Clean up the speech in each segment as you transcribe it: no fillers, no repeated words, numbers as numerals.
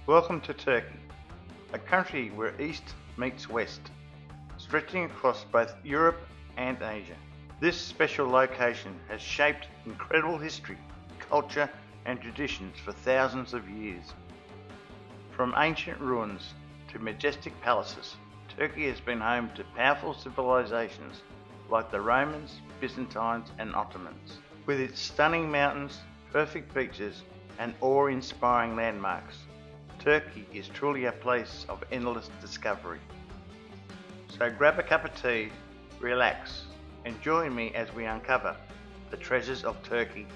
Welcome to Turkey, a country where East meets West, stretching across both Europe and Asia. This special location has shaped incredible history, culture and traditions for thousands of years. From ancient ruins to majestic palaces, Turkey has been home to powerful civilizations like the Romans, Byzantines and Ottomans. With its stunning mountains, perfect beaches and awe-inspiring landmarks, Turkey is truly a place of endless discovery. So grab a cup of tea, relax, and join me as we uncover the treasures of Turkey.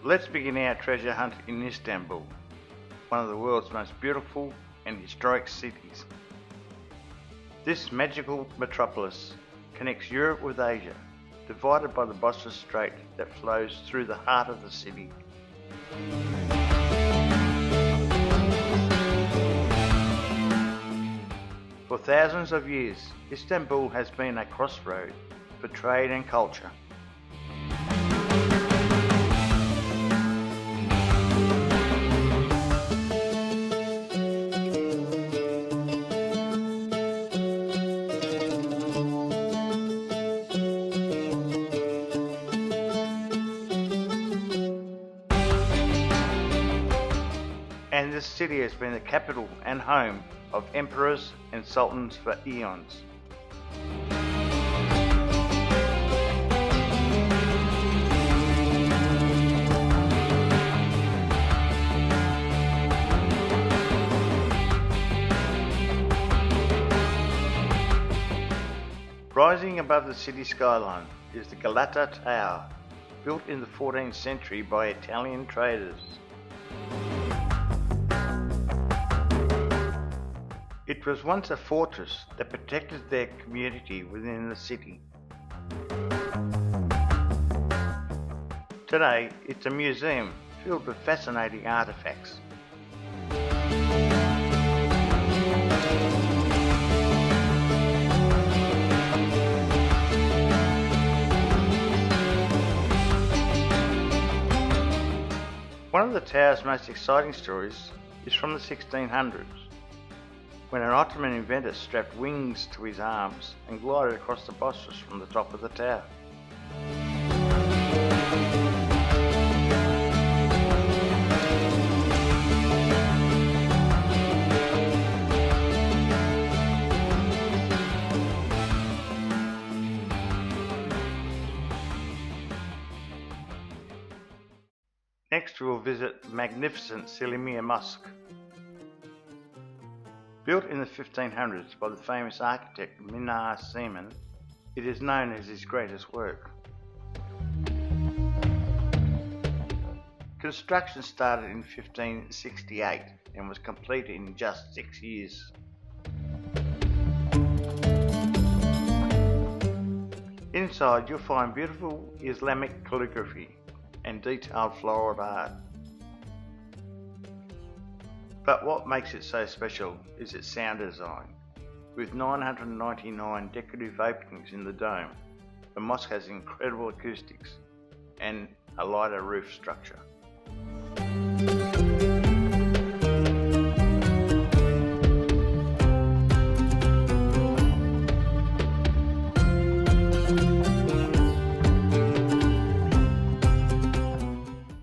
Let's begin our treasure hunt in Istanbul, one of the world's most beautiful and historic cities. This magical metropolis connects Europe with Asia, divided by the Bosphorus Strait that flows through the heart of the city. For thousands of years, Istanbul has been a crossroad for trade and culture. And this city has been the capital and home of emperors and sultans for eons. Rising above the city skyline is the Galata Tower, built in the 14th century by Italian traders. It was once a fortress that protected their community within the city. Today, it's a museum filled with fascinating artifacts. One of the tower's most exciting stories is from the 1600s. When an Ottoman inventor strapped wings to his arms and glided across the Bosphorus from the top of the tower. Next we will visit the magnificent Selimiye Mosque. Built in the 1500s by the famous architect Mimar Sinan, it is known as his greatest work. Construction started in 1568 and was completed in just 6 years. Inside you'll find beautiful Islamic calligraphy and detailed floral art. But what makes it so special is its sound design. With 999 decorative openings in the dome, the mosque has incredible acoustics and a lighter roof structure.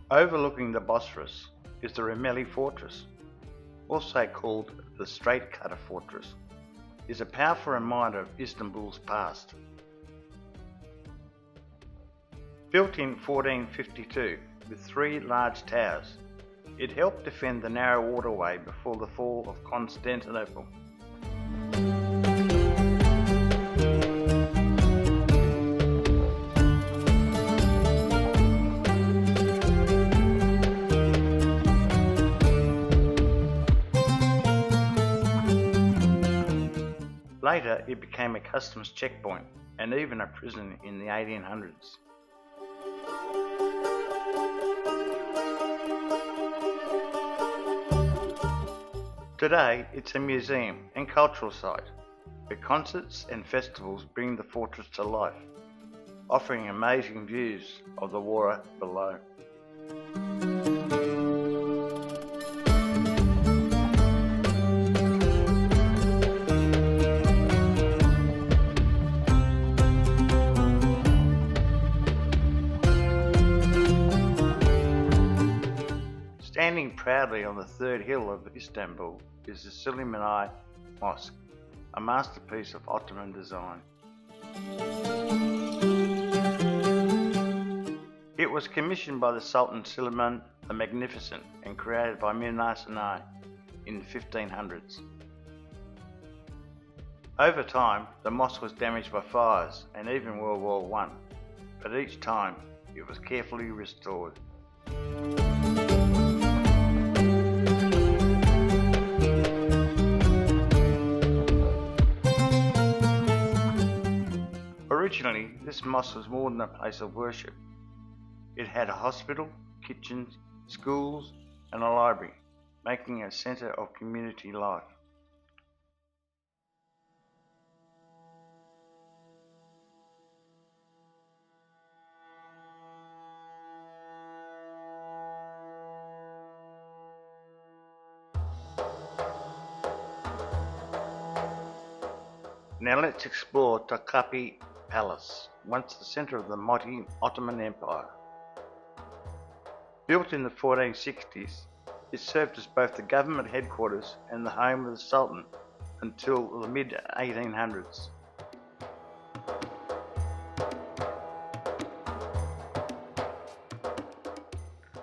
Overlooking the Bosphorus is the Rumeli Fortress, also called the Straight Cutter Fortress, is a powerful reminder of Istanbul's past. Built in 1452 with 3 large towers, it helped defend the narrow waterway before the fall of Constantinople. Later, it became a customs checkpoint and even a prison in the 1800s. Today, it's a museum and cultural site where concerts and festivals bring the fortress to life, offering amazing views of the water below. Standing proudly on the third hill of Istanbul is the Simena Mosque, a masterpiece of Ottoman design. It was commissioned by the Sultan Suleiman the Magnificent and created by Mir Sinai in the 1500s. Over time, the mosque was damaged by fires and even World War I, but each time it was carefully restored. Originally, this mosque was more than a place of worship. It had a hospital, kitchens, schools and a library, making it a centre of community life. Now let's explore Topkapi Palace, once the centre of the mighty Ottoman Empire. Built in the 1460s, it served as both the government headquarters and the home of the Sultan until the mid-1800s.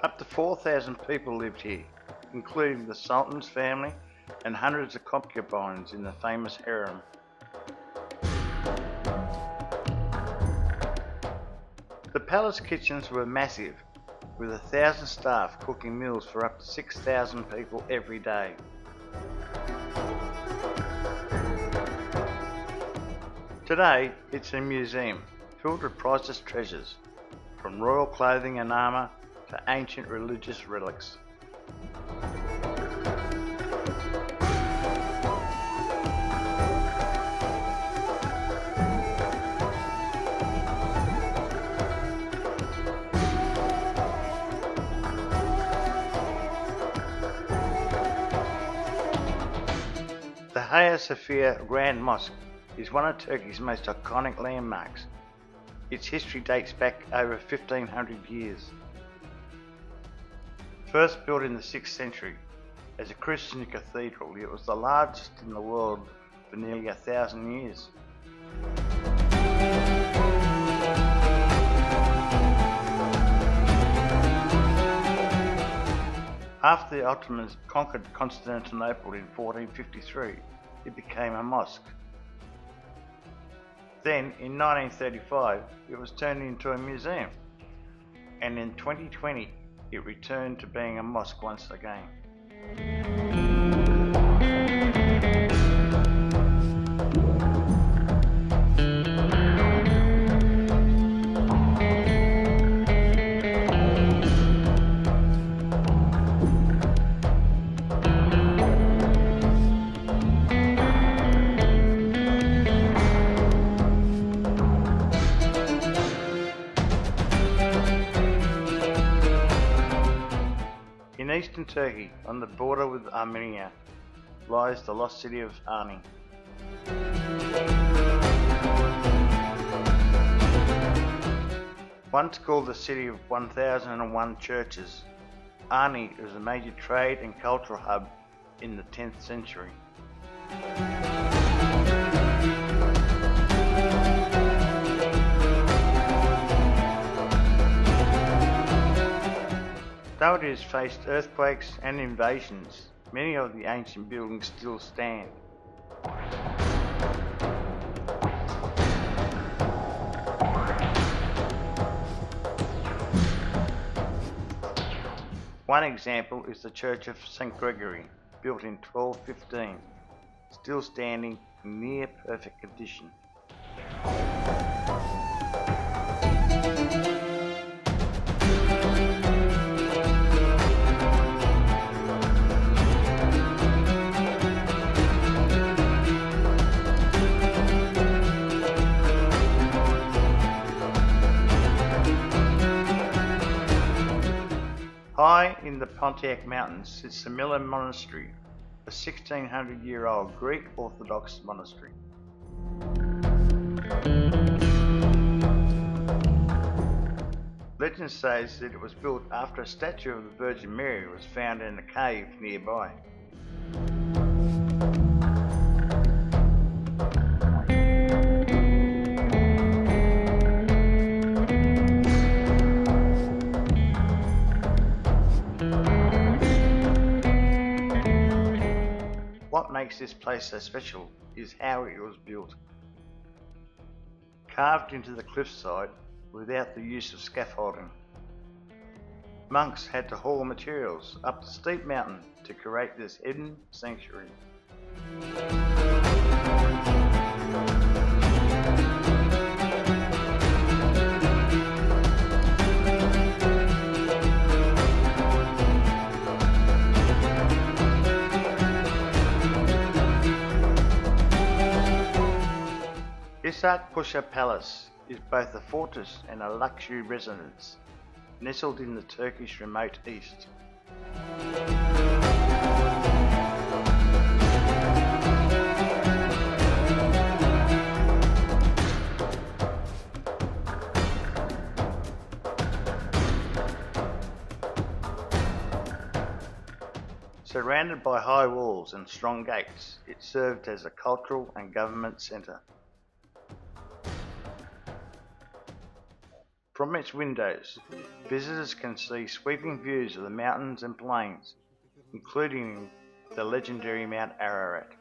Up to 4,000 people lived here, including the Sultan's family and hundreds of concubines in the famous harem. The palace kitchens were massive, with 1,000 staff cooking meals for up to 6,000 people every day. Today, it's a museum filled with priceless treasures, from royal clothing and armour to ancient religious relics. The Hagia Sophia Grand Mosque is one of Turkey's most iconic landmarks. Its history dates back over 1,500 years. First built in the 6th century as a Christian cathedral, it was the largest in the world for nearly 1,000 years. After the Ottomans conquered Constantinople in 1453, it became a mosque. Then, in 1935, it was turned into a museum, and in 2020, it returned to being a mosque once again. In eastern Turkey, on the border with Armenia, lies the lost city of Ani. Once called the city of 1001 churches, Ani was a major trade and cultural hub in the 10th century. Though it has faced earthquakes and invasions, many of the ancient buildings still stand. One example is the Church of St. Gregory, built in 1215, still standing in near perfect condition. High in the Pontiac Mountains sits the Simena Monastery, a 1600-year-old Greek Orthodox monastery. Legend says that it was built after a statue of the Virgin Mary was found in a cave nearby. What makes this place so special is how it was built. Carved into the cliffside without the use of scaffolding. Monks had to haul materials up the steep mountain to create this hidden sanctuary. Yazılıkaya Palace is both a fortress and a luxury residence, nestled in the Turkish remote east. Surrounded by high walls and strong gates, it served as a cultural and government centre. From its windows, visitors can see sweeping views of the mountains and plains, including the legendary Mount Ararat.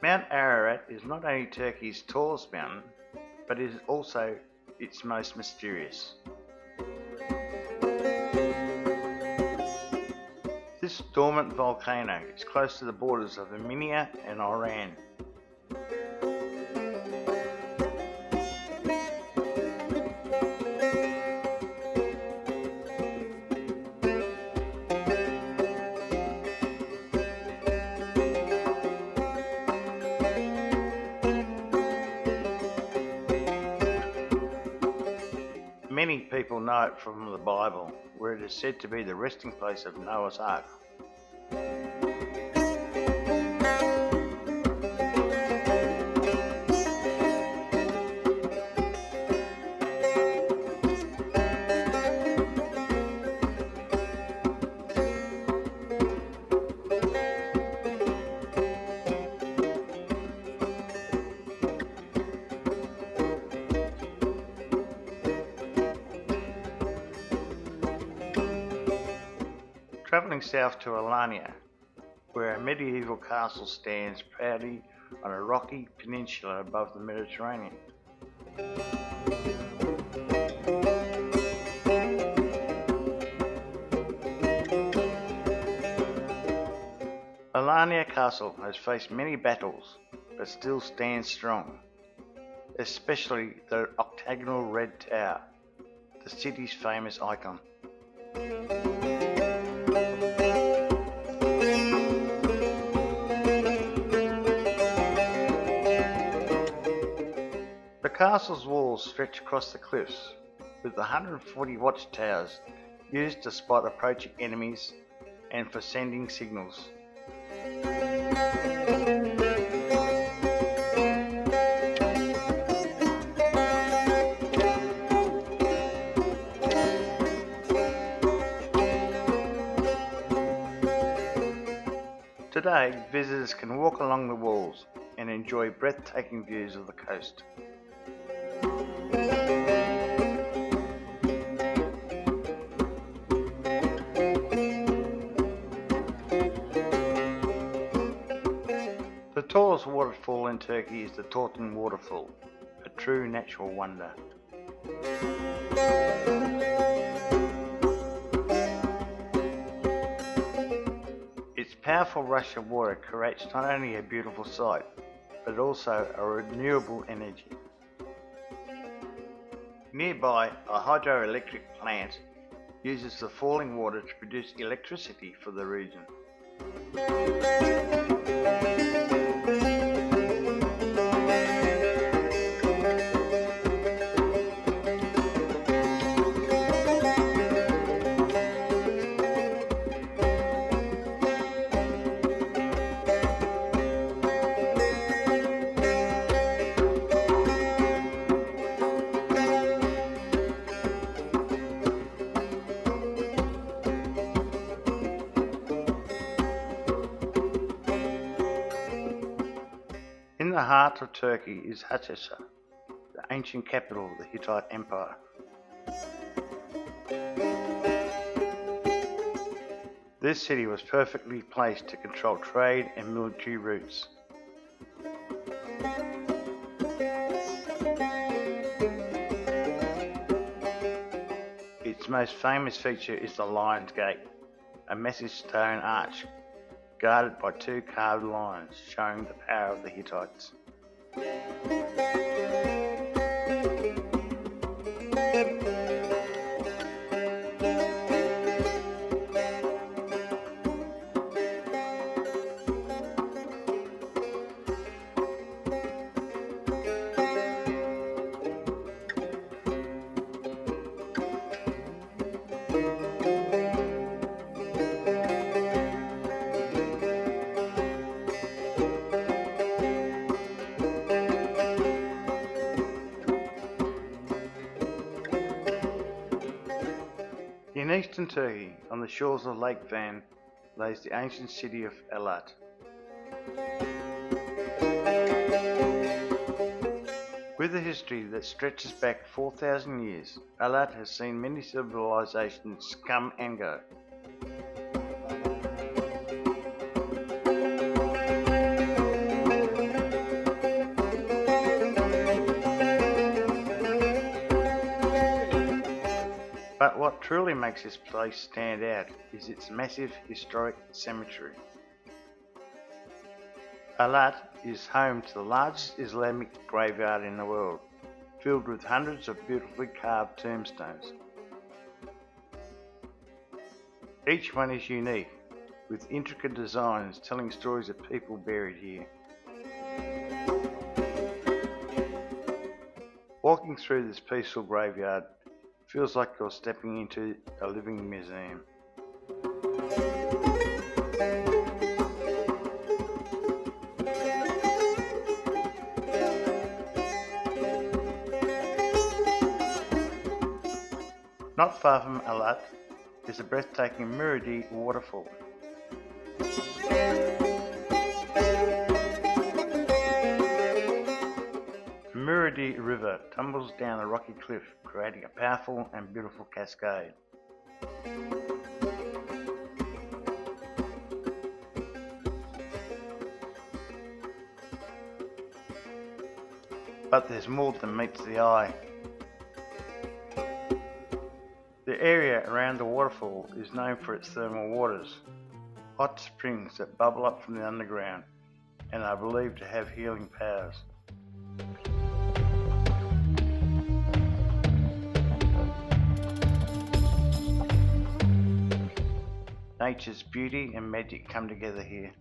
Mount Ararat is not only Turkey's tallest mountain, but is also its most mysterious. This dormant volcano is close to the borders of Armenia and Iran. Many people know it from the Bible, where it is said to be the resting place of Noah's Ark. Travelling south to Alanya, where a medieval castle stands proudly on a rocky peninsula above the Mediterranean. Alanya Castle has faced many battles, but still stands strong, especially the octagonal red tower, the city's famous icon. The castle's walls stretch across the cliffs, with 140 watchtowers used to spot approaching enemies and for sending signals. Today, visitors can walk along the walls and enjoy breathtaking views of the coast. The tallest waterfall in Turkey is the Duden Waterfall, a true natural wonder. Its powerful rush of water creates not only a beautiful sight, but also a renewable energy. Nearby, a hydroelectric plant uses the falling water to produce electricity for the region. In the heart of Turkey is Hattusa, the ancient capital of the Hittite Empire. This city was perfectly placed to control trade and military routes. Its most famous feature is the Lion's Gate, a massive stone arch guarded by two carved lions showing the power of the Hittites. In eastern Turkey, on the shores of Lake Van, lays the ancient city of Elat. With a history that stretches back 4,000 years, Elat has seen many civilizations come and go. But what truly makes this place stand out is its massive historic cemetery. Elat is home to the largest Islamic graveyard in the world, filled with hundreds of beautifully carved tombstones. Each one is unique, with intricate designs telling stories of people buried here. Walking through this peaceful graveyard feels like you're stepping into a living museum. Not far from Elat is the breathtaking Müridi Waterfall. The Müridi River tumbles down a rocky cliff, creating a powerful and beautiful cascade. But there's more than meets the eye. The area around the waterfall is known for its thermal waters, hot springs that bubble up from the underground and are believed to have healing powers. Nature's beauty and magic come together here.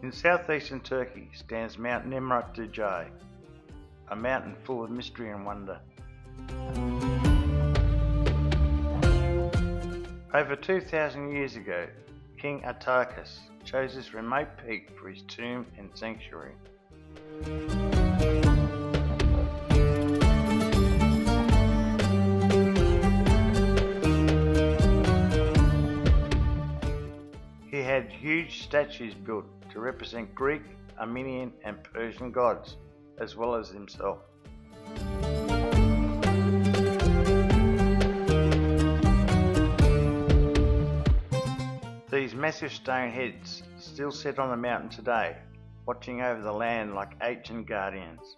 In southeastern Turkey stands Mount Nemrut Dujay, a mountain full of mystery and wonder. Over 2,000 years ago, King Corycus chose this remote peak for his tomb and sanctuary. had huge statues built to represent Greek, Armenian and Persian gods, as well as himself. These massive stone heads still sit on the mountain today, watching over the land like ancient guardians.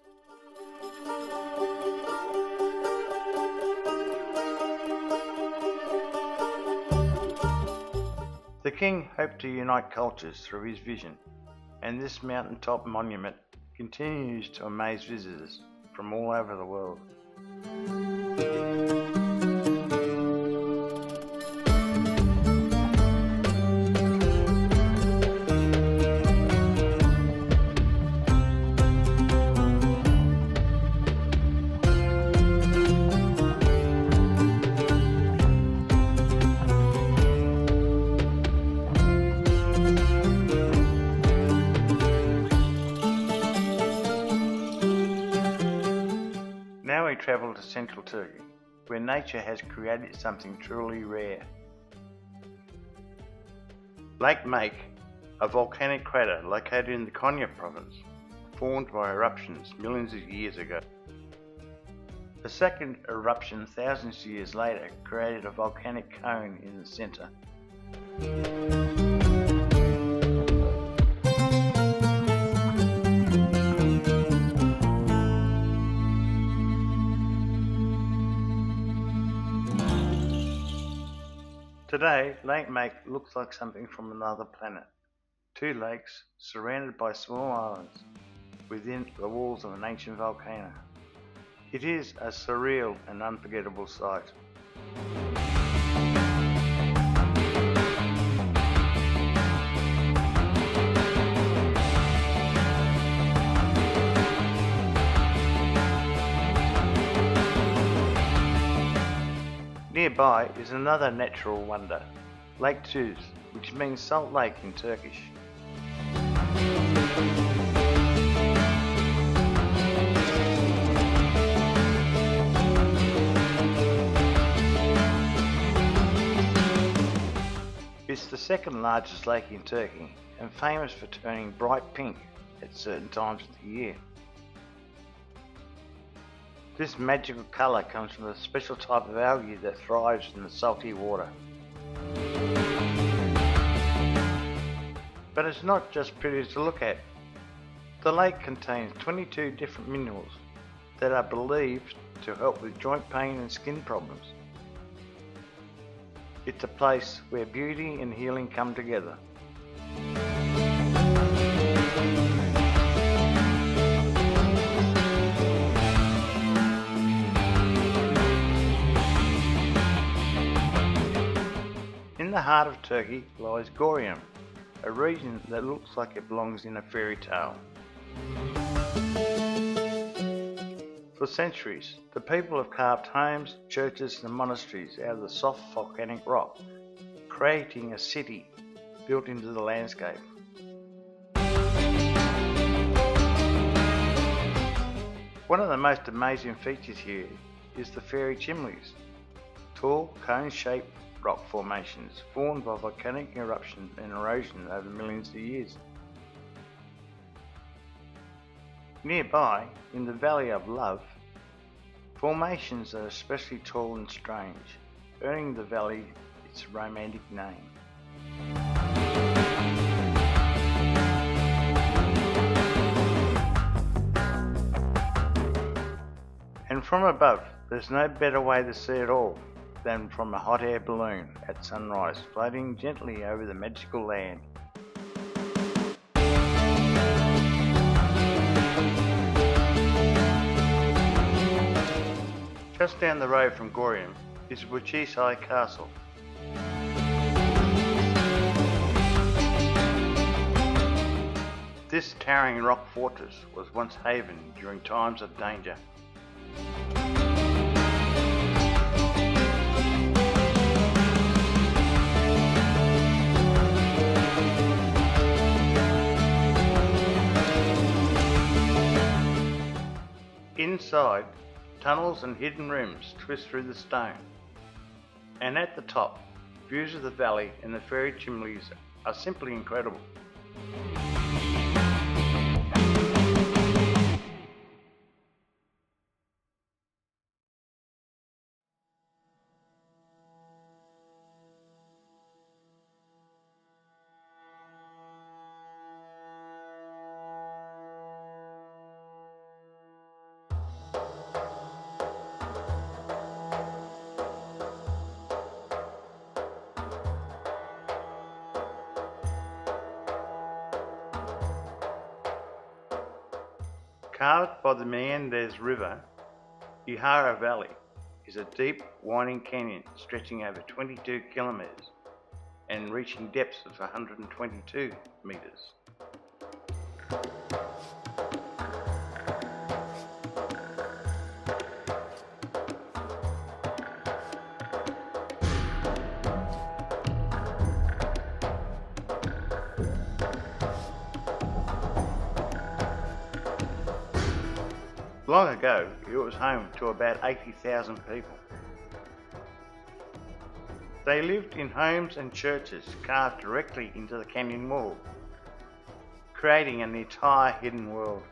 The king hoped to unite cultures through his vision, and this mountaintop monument continues to amaze visitors from all over the world. Now we travel to central Turkey, where nature has created something truly rare. Lake Make, a volcanic crater located in the Konya province, formed by eruptions millions of years ago. A second eruption thousands of years later created a volcanic cone in the centre. Today, Lake Make looks like something from another planet. Two lakes surrounded by small islands within the walls of an ancient volcano. It is a surreal and unforgettable sight. Nearby is another natural wonder, Lake Tuz, which means salt lake in Turkish. It's the second largest lake in Turkey and famous for turning bright pink at certain times of the year. This magical colour comes from a special type of algae that thrives in the salty water. But it's not just pretty to look at. The lake contains 22 different minerals that are believed to help with joint pain and skin problems. It's a place where beauty and healing come together. In the heart of Turkey lies Gorium, a region that looks like it belongs in a fairy tale. For centuries, the people have carved homes, churches and monasteries out of the soft volcanic rock, creating a city built into the landscape. One of the most amazing features here is the fairy chimneys, tall cone-shaped rock formations formed by volcanic eruption and erosion over millions of years. Nearby, in the Valley of Love, formations are especially tall and strange, earning the valley its romantic name. And from above, there's no better way to see it all than from a hot air balloon at sunrise, floating gently over the magical land. Just down the road from Gorium is Phaselis Castle. This towering rock fortress was once haven during times of danger. Inside, tunnels and hidden rooms twist through the stone, and at the top, views of the valley and the fairy chimneys are simply incredible. Carved by the Meanders River, Ihara Valley is a deep, winding canyon stretching over 22 kilometres and reaching depths of 122 metres. Long ago, it was home to about 80,000 people. They lived in homes and churches carved directly into the canyon wall, creating an entire hidden world.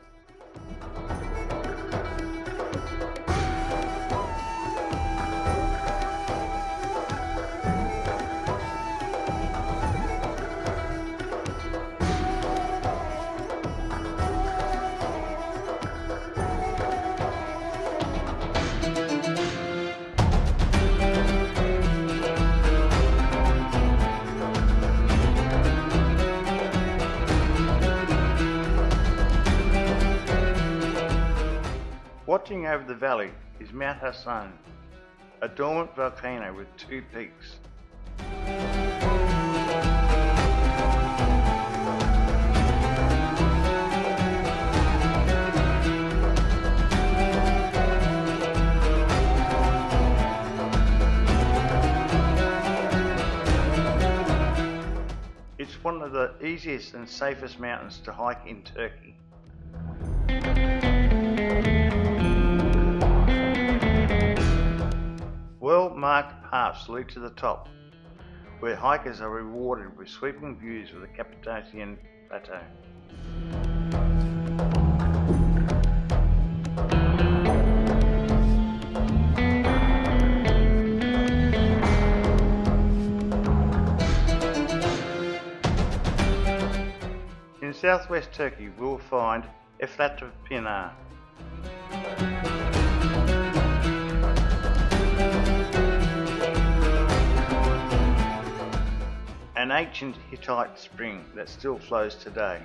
Watching over the valley is Mount Hassan, a dormant volcano with two peaks. It's one of the easiest and safest mountains to hike in Turkey. Well-marked paths lead to the top, where hikers are rewarded with sweeping views of the Cappadocian Plateau. In southwest Turkey, we will find Ephesus, an ancient Hittite spring that still flows today.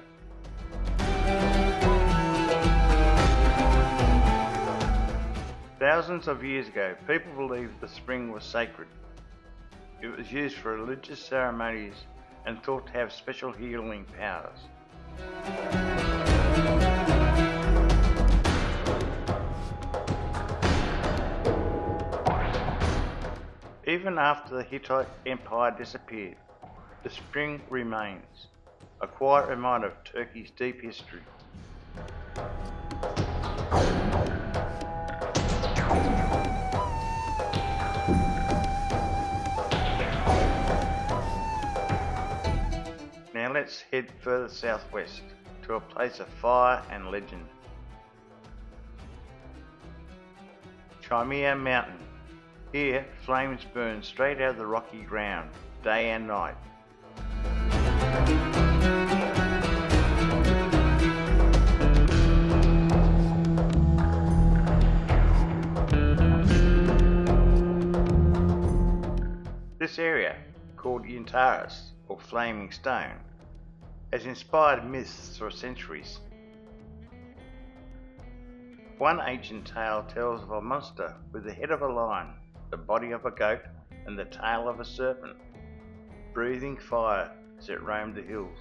Thousands of years ago, people believed the spring was sacred. It was used for religious ceremonies and thought to have special healing powers. Even after the Hittite Empire disappeared, the spring remains, a quiet reminder of Turkey's deep history. Now let's head further southwest to a place of fire and legend. Simena Mountain. Here, flames burn straight out of the rocky ground, day and night. This area, called Yantaris, or Flaming Stone, has inspired myths for centuries. One ancient tale tells of a monster with the head of a lion, the body of a goat, and the tail of a serpent, breathing fire as it roamed the hills.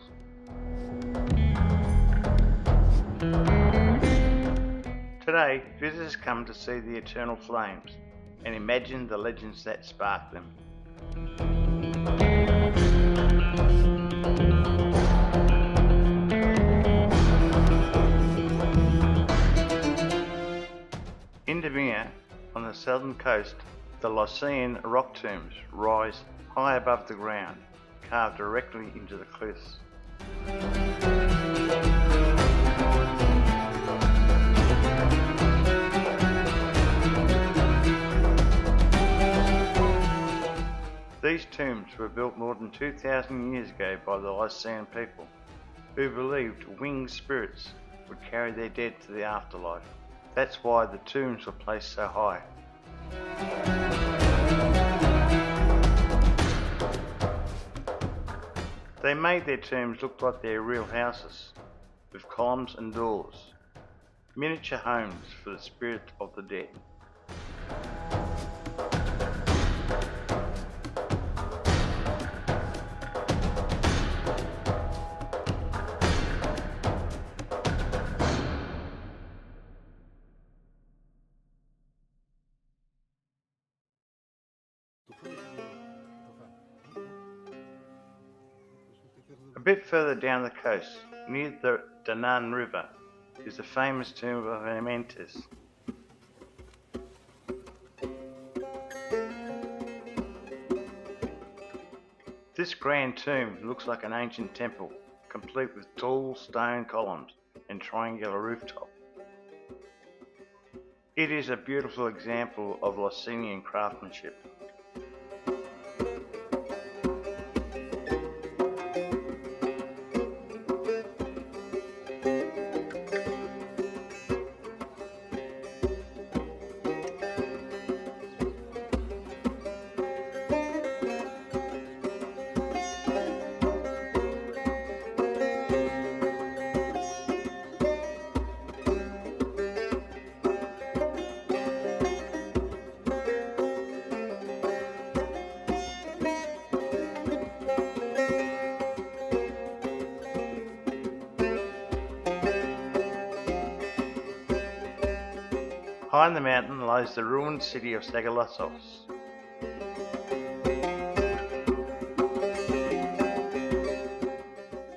Today, visitors come to see the eternal flames and imagine the legends that spark them. In Simena, on the southern coast, the Lycian rock tombs rise high above the ground, carved directly into the cliffs. These tombs were built more than 2,000 years ago by the Lycian people, who believed winged spirits would carry their dead to the afterlife. That's why the tombs were placed so high. They made their tombs look like their real houses, with columns and doors, miniature homes for the spirit of the dead. A bit further down the coast, near the Duden River, is the famous tomb of Amyntas. This grand tomb looks like an ancient temple, complete with tall stone columns and triangular rooftop. It is a beautiful example of Lycian craftsmanship. Behind the mountain lies the ruined city of Sagalassos.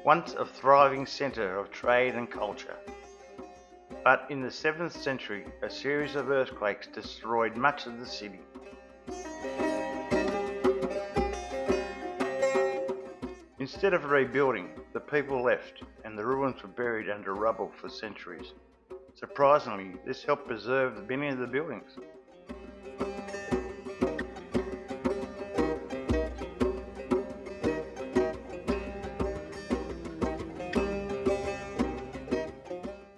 Once a thriving centre of trade and culture. But in the 7th century, a series of earthquakes destroyed much of the city. Instead of rebuilding, the people left and the ruins were buried under rubble for centuries. Surprisingly, this helped preserve many of the buildings.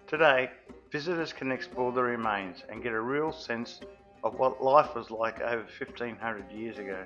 Today, visitors can explore the remains and get a real sense of what life was like over 1,500 years ago.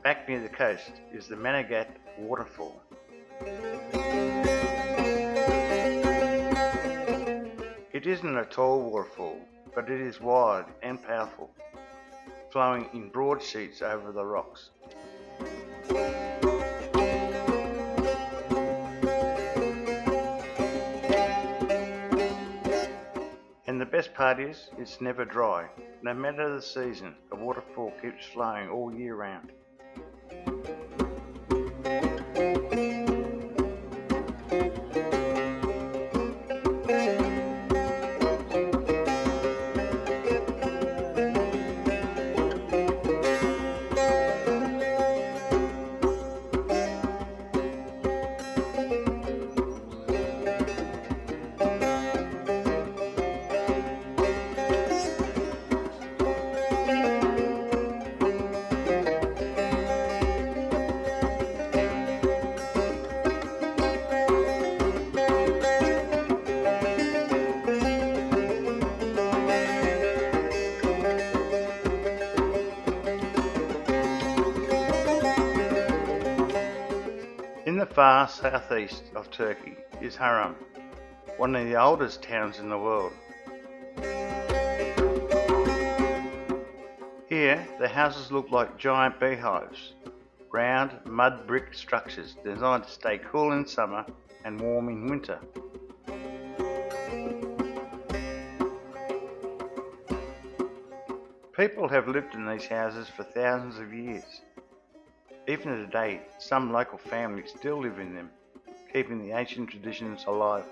Back near the coast is the Duden Waterfall. It isn't a tall waterfall, but it is wide and powerful, flowing in broad sheets over the rocks. And the best part is, it's never dry. No matter the season, the waterfall keeps flowing all year round. In the far southeast of Turkey is Haram, one of the oldest towns in the world. Here, the houses look like giant beehives, round mud brick structures designed to stay cool in summer and warm in winter. People have lived in these houses for thousands of years. Even today, some local families still live in them, keeping the ancient traditions alive.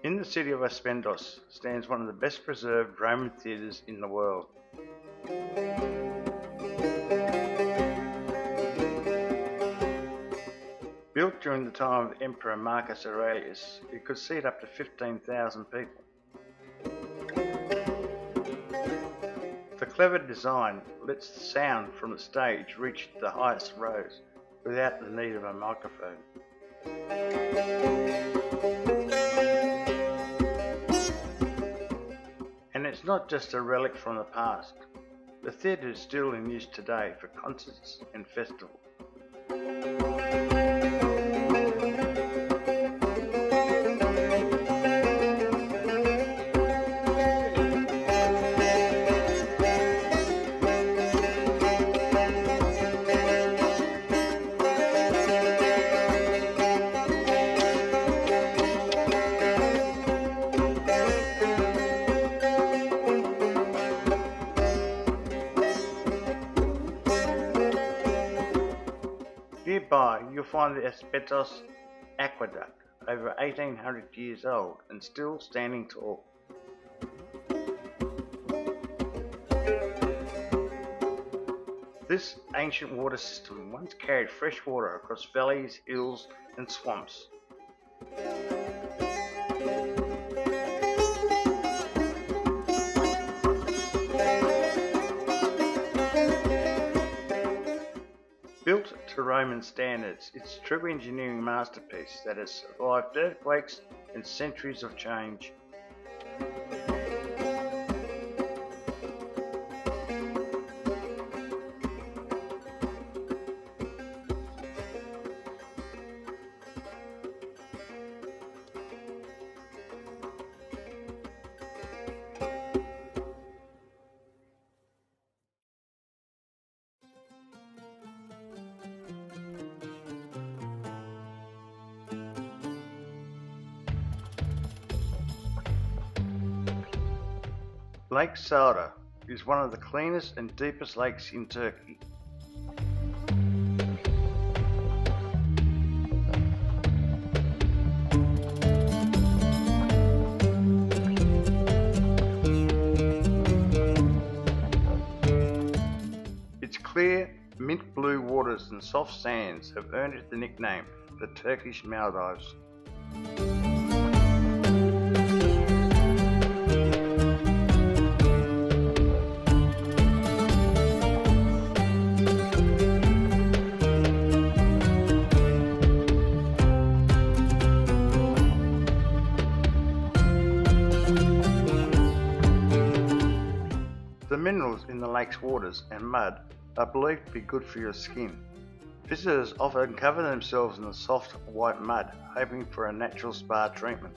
In the city of Aspendos stands one of the best preserved Roman theatres in the world. Built during the time of Emperor Marcus Aurelius, it could seat up to 15,000 people. The clever design lets the sound from the stage reach the highest rows without the need of a microphone. And it's not just a relic from the past. The theatre is still in use today for concerts and festivals. Nearby, you'll find the Aspendos Aqueduct, over 1800 years old and still standing tall. This ancient water system once carried fresh water across valleys, hills and swamps. Built to Roman standards, it's a true engineering masterpiece that has survived earthquakes and centuries of change. Lake Salda is one of the cleanest and deepest lakes in Turkey. Its clear, mint blue waters and soft sands have earned it the nickname the Turkish Maldives. The minerals in the lake's waters and mud are believed to be good for your skin. Visitors often cover themselves in the soft white mud, hoping for a natural spa treatment.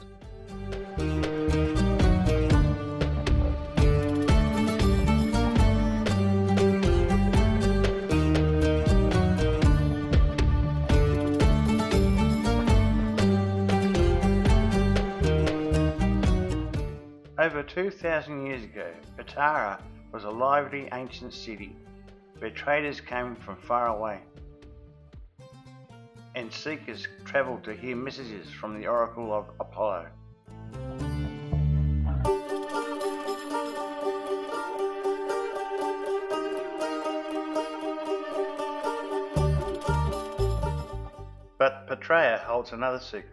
Over 2,000 years ago, Patara was a lively ancient city where traders came from far away and seekers travelled to hear messages from the oracle of Apollo. But Patara holds another secret.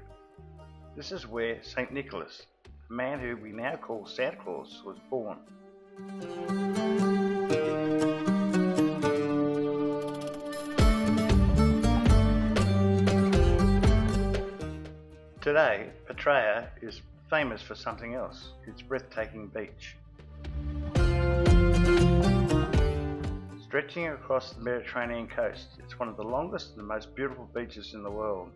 This is where St. Nicholas, a man who we now call Santa Claus was born. Today, Pattaya is famous for something else, its breathtaking beach. Stretching across the Mediterranean coast, it's one of the longest and most beautiful beaches in the world.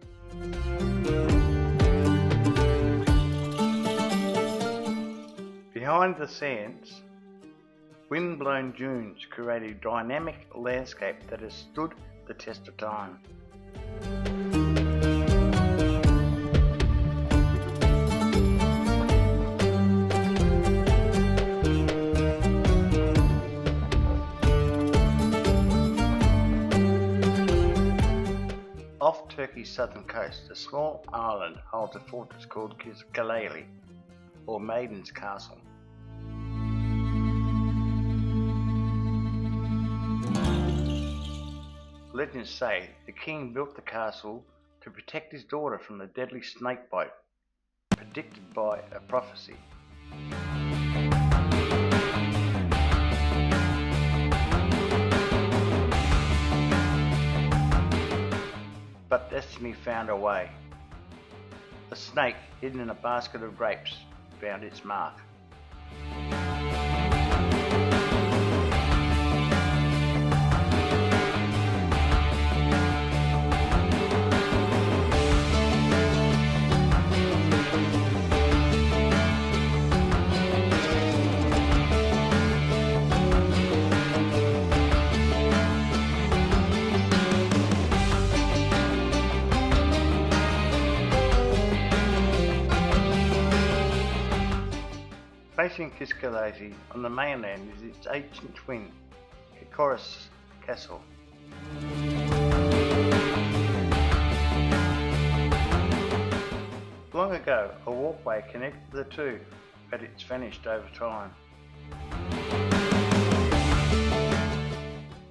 Behind the sands, wind-blown dunes create a dynamic landscape that has stood the test of time. Off Turkey's southern coast, a small island holds a fortress called Kızkalesi, or Maiden's Castle. Legends say the king built the castle to protect his daughter from the deadly snake bite, predicted by a prophecy. But destiny found a way. A snake hidden in a basket of grapes found its mark. Facing Kızkalesi on the mainland is its ancient twin, Corycus castle. Long ago, a walkway connected the two, but it's vanished over time.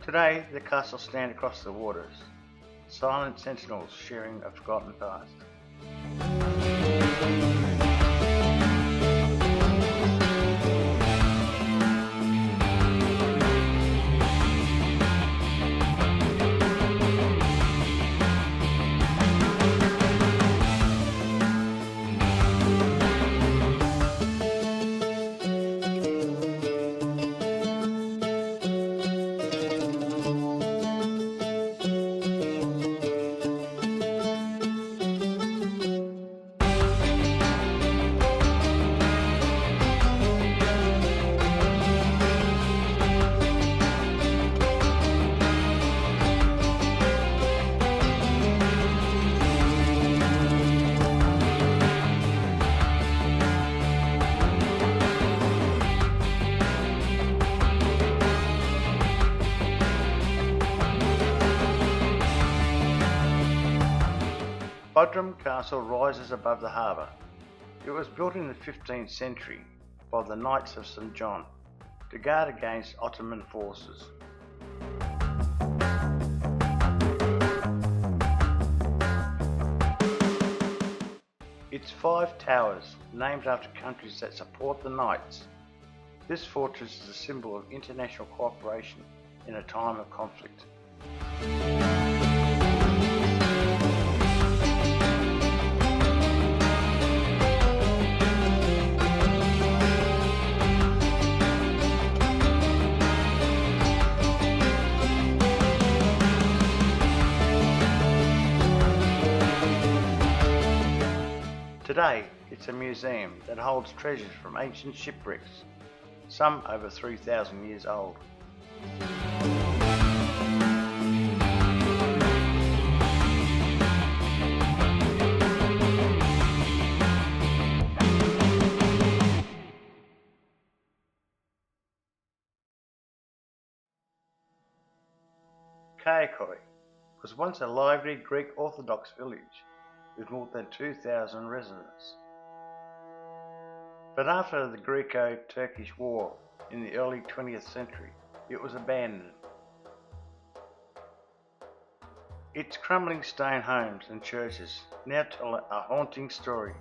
Today, the castle stands across the waters, silent sentinels sharing a forgotten past. Bodrum Castle rises above the harbour. It was built in the 15th century by the Knights of St John to guard against Ottoman forces. Its 5 towers, named after countries that support the Knights. This fortress is a symbol of international cooperation in a time of conflict. Today, it's a museum that holds treasures from ancient shipwrecks, some over 3,000 years old. Corycus was once a lively Greek Orthodox village with more than 2,000 residents. But after the Greco-Turkish War in the early 20th century, it was abandoned. Its crumbling stone homes and churches now tell a haunting story.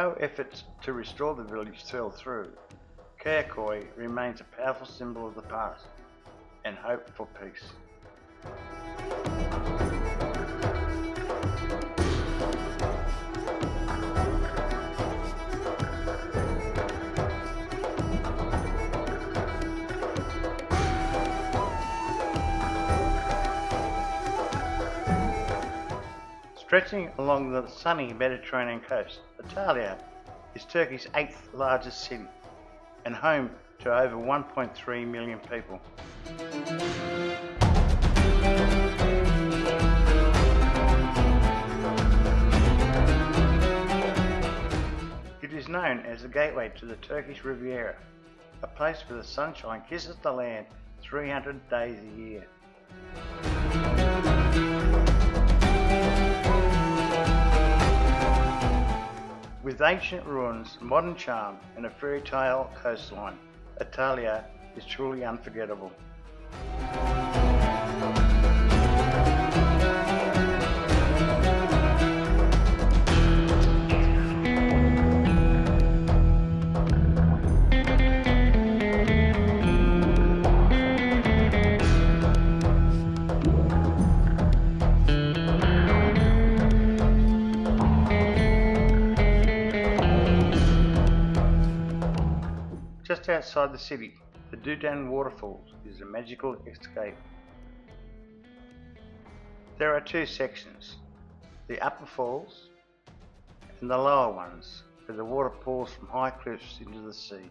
Though efforts to restore the village fell through, Kızkalesi remains a powerful symbol of the past and hope for peace. Stretching along the sunny Mediterranean coast, Antalya is Turkey's 8th largest city and home to over 1.3 million people. It is known as the gateway to the Turkish Riviera, a place where the sunshine kisses the land 300 days a year. With ancient ruins, modern charm and a fairy tale coastline, Antalya is truly unforgettable. Just outside the city, the Duden Waterfalls is a magical escape. There are two sections, the upper falls and the lower ones, where the water pours from high cliffs into the sea.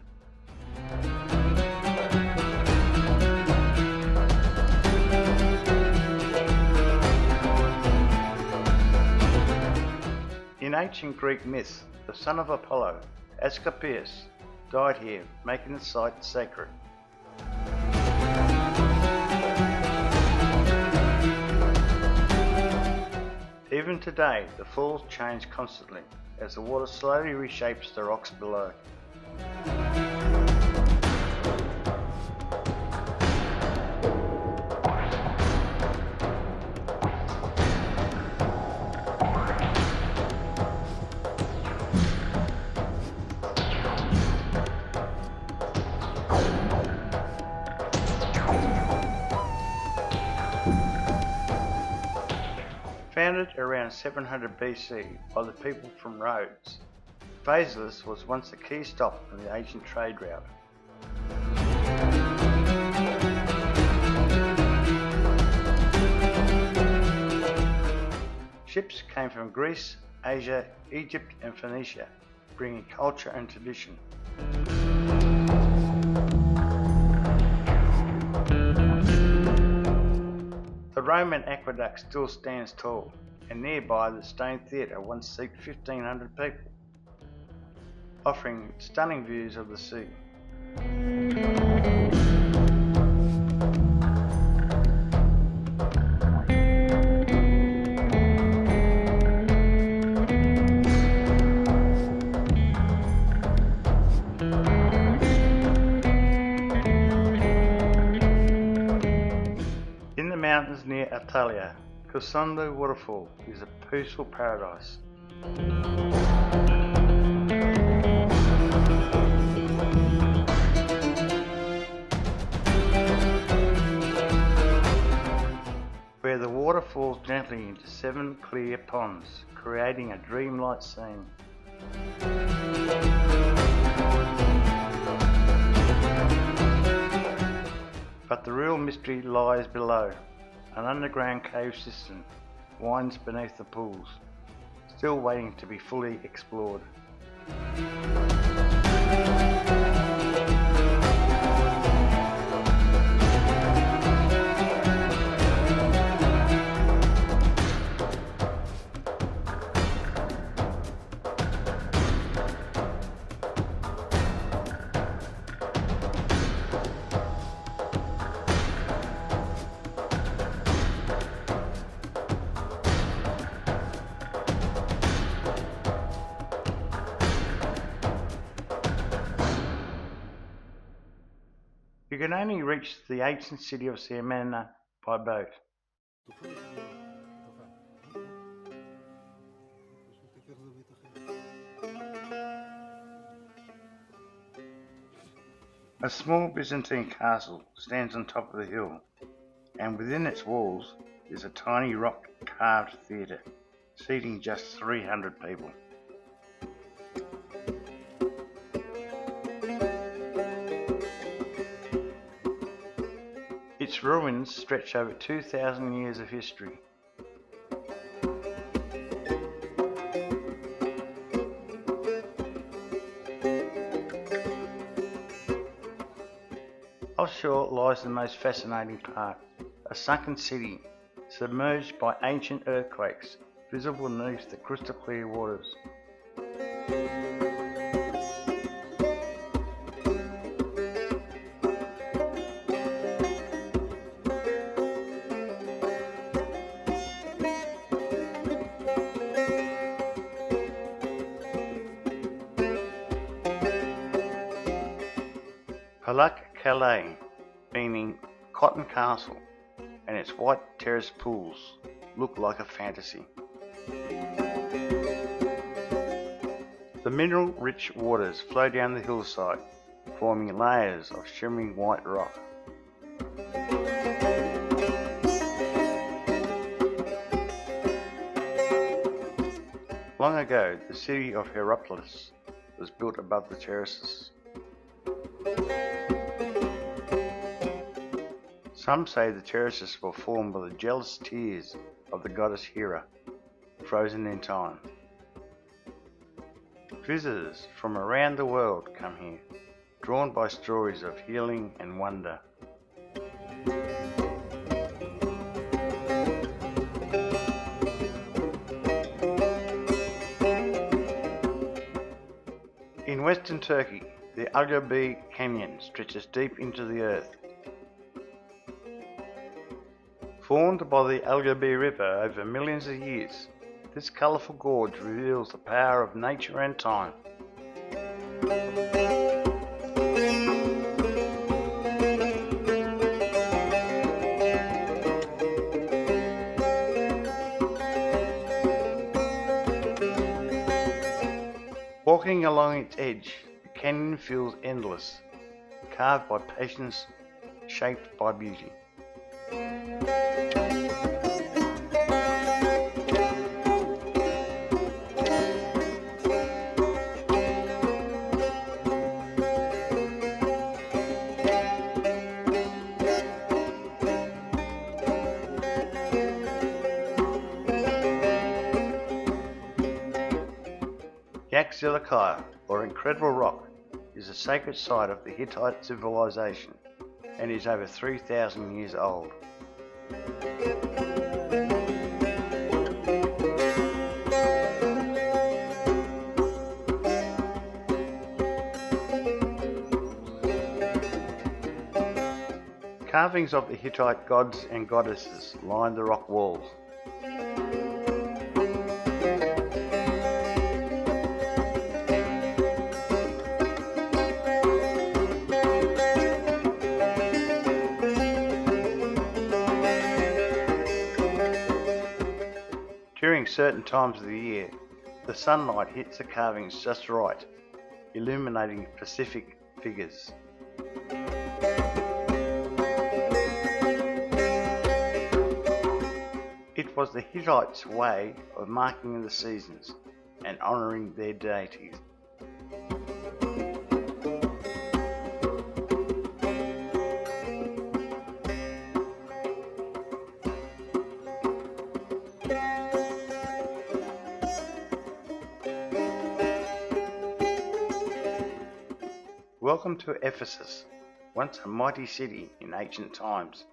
In ancient Greek myth, the son of Apollo, Asclepius, died here, making the site sacred. Even today, the falls change constantly as the water slowly reshapes the rocks below. Founded around 700 BC by the people from Rhodes, Phaselis was once a key stop on the ancient trade route. Ships came from Greece, Asia, Egypt and Phoenicia, bringing culture and tradition. The Roman aqueduct still stands tall, and nearby the stone theatre once seated 1,500 people, offering stunning views of the sea. In the mountains near Antalya, Kursunlu Waterfall is a peaceful paradise. Where the water falls gently into 7 clear ponds, creating a dreamlike scene. But the real mystery lies below. An underground cave system winds beneath the pools, still waiting to be fully explored. You can only reach the ancient city of Simena by boat. A small Byzantine castle stands on top of the hill, and within its walls is a tiny rock-carved theatre, seating just 300 people. Its ruins stretch over 2,000 years of history. Offshore lies the most fascinating part, a sunken city submerged by ancient earthquakes, visible beneath the crystal clear waters. Pamukkale, meaning cotton castle, and its white terrace pools look like a fantasy. The mineral-rich waters flow down the hillside, forming layers of shimmering white rock. Long ago, the city of Hierapolis was built above the terraces. Some say the terraces were formed by the jealous tears of the goddess Hera, frozen in time. Visitors from around the world come here, drawn by stories of healing and wonder. In western Turkey, the Ulubey Canyon stretches deep into the earth. Formed by the Ulubey River over millions of years, this colourful gorge reveals the power of nature and time. Walking along its edge, the canyon feels endless, carved by patience, shaped by beauty. Yazılıkaya, or Incredible Rock, is a sacred site of the Hittite civilization and is over 3,000 years old. Carvings of the Hittite gods and goddesses line the rock walls. During certain times of the year, the sunlight hits the carvings just right, illuminating specific figures. It was the Hittites' way of marking the seasons and honouring their deities. Welcome to Ephesus, once a mighty city in ancient times.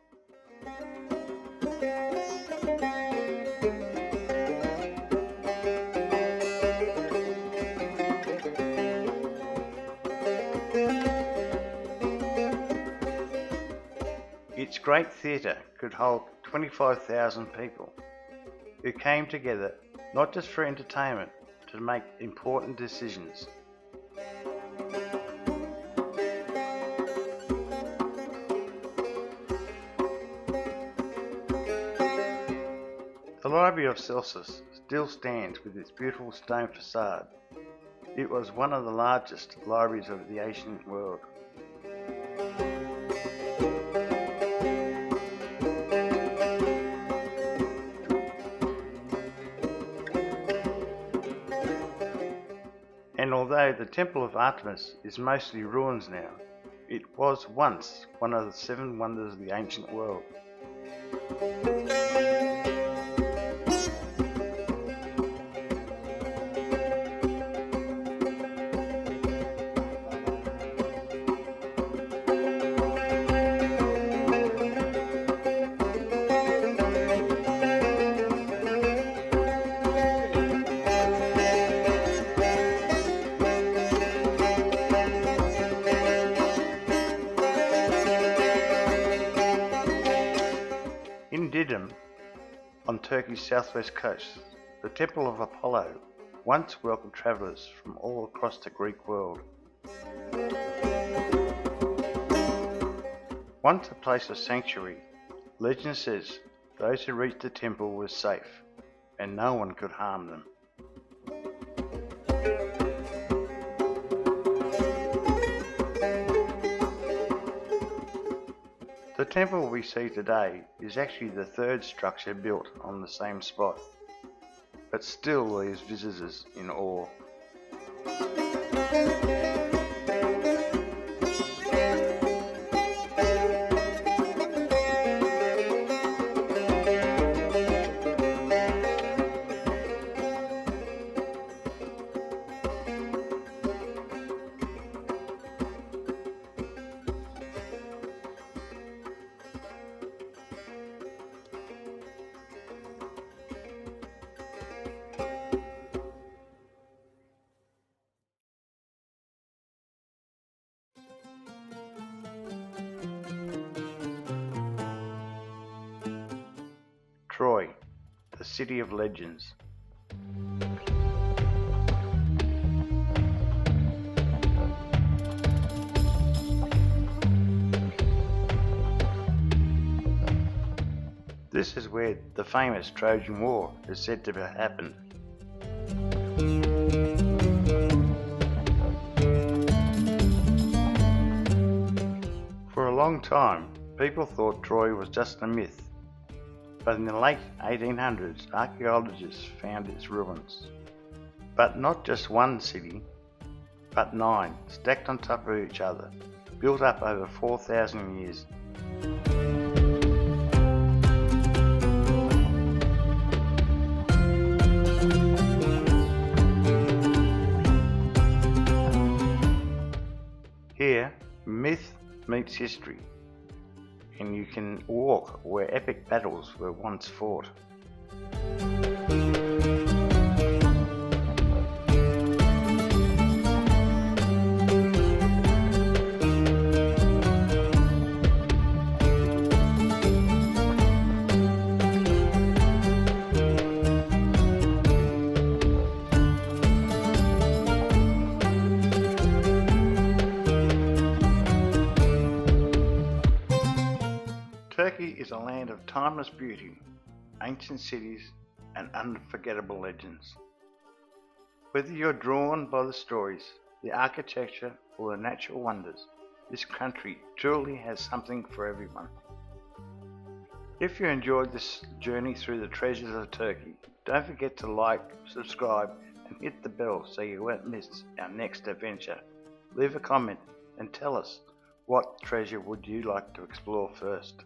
Its great theatre could hold 25,000 people, who came together not just for entertainment, but to make important decisions. The Library of Celsus still stands with its beautiful stone facade. It was one of the largest libraries of the ancient world. although the Temple of Artemis is mostly ruins now, it was once one of the 7 wonders of the ancient world. In Duden, on Turkey's southwest coast, the Temple of Apollo once welcomed travellers from all across the Greek world. Once a place of sanctuary, legend says those who reached the temple were safe and no one could harm them. The temple we see today is actually the 3rd structure built on the same spot, but still leaves visitors in awe. Troy, the city of legends. This is where the famous Trojan War is said to have happened. For a long time, people thought Troy was just a myth. But in the late 1800s, archaeologists found its ruins. But not just one city, but 9, stacked on top of each other, built up over 4,000 years. Here, myth meets history, and you can walk where epic battles were once fought. Turkey is a land of timeless beauty, ancient cities and unforgettable legends. Whether you're drawn by the stories, the architecture or the natural wonders, this country truly has something for everyone. If you enjoyed this journey through the treasures of Turkey, don't forget to like, subscribe and hit the bell so you won't miss our next adventure. Leave a comment and tell us what treasure would you like to explore first.